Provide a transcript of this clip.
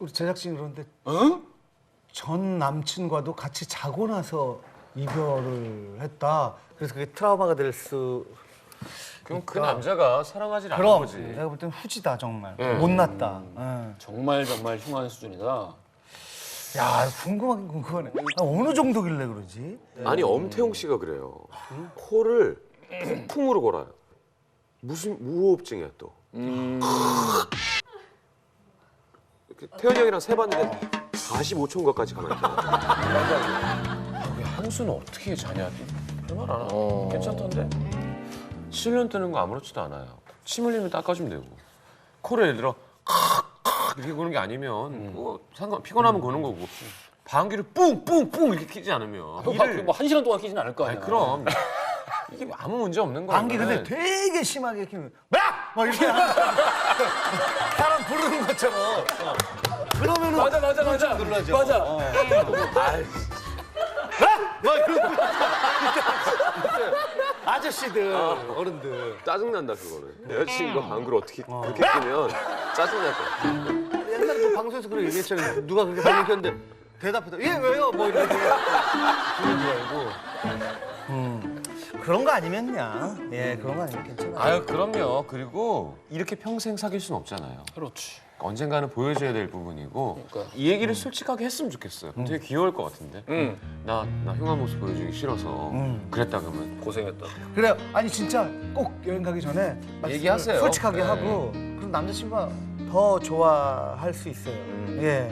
우리 제작진이 그런데 어? 전 남친과도 같이 자고 나서 이별을 했다. 그래서 그게 트라우마가 될 수. 그럼 그 남자가 사랑하지 않은 그럼 거지. 내가 볼 때는 후지다 정말. 네. 못났다. 정말 흉한 수준이다. 야 궁금하긴 그거네. 어느 정도길래 그러지? 아니 엄태웅 씨가 그래요. 코를 폭풍으로 골아요. 무슨 무호흡증이야 또. 이렇게 태현이 형이랑 세봤는데 45초인가까지 가만히 있잖아. 우리 한수는 어떻게 자냐? 별말 안 하나? 괜찮던데? 실눈 뜨는 거 아무렇지도 않아요. 침 흘리면 닦아주면 되고. 코를 예를 들어 이렇게 고는 게 아니면 뭐 상관 피곤하면 고는 거고. 방귀를 뿡뿡뿡 이렇게 끼지 않으면 그리고 뭐 1시간 동안 끼진 않을 거 아니야. 아니 그럼 이게 아무 문제 없는 거야. 방귀 근데 되게 심하게 키면 막 이렇게 하는 사람 부르는 것처럼. 그러면은 맞아. 놀라죠. 맞아. 막 이러고 아저씨들 어른들 짜증난다 그거는. 여자친구가 방귀를 어떻게 그렇게 끼면 짜증날 거야. 옛날에 뭐 방송에서 그런 얘기했잖아요. 누가 그렇게 방귀 꼈는데 대답해도 예 왜요 뭐 이렇게 그런 줄 알고. 그런 거 아니면야 그런 거 아니면 괜찮아. 아유 그럼요. 그리고 이렇게 평생 사귈 수는 없잖아요. 그렇지. 언젠가는 보여줘야 될 부분이고 그러니까. 이 얘기를 솔직하게 했으면 좋겠어요. 되게 귀여울 것 같은데. 나 흉한 모습 보여주기 싫어서 그랬다 그러면 고생했다. 그래 아니 진짜 꼭 여행 가기 전에 말씀을 얘기하세요. 솔직하게 네. 하고 그럼 남자친구가 더 좋아할 수 있어요. 예.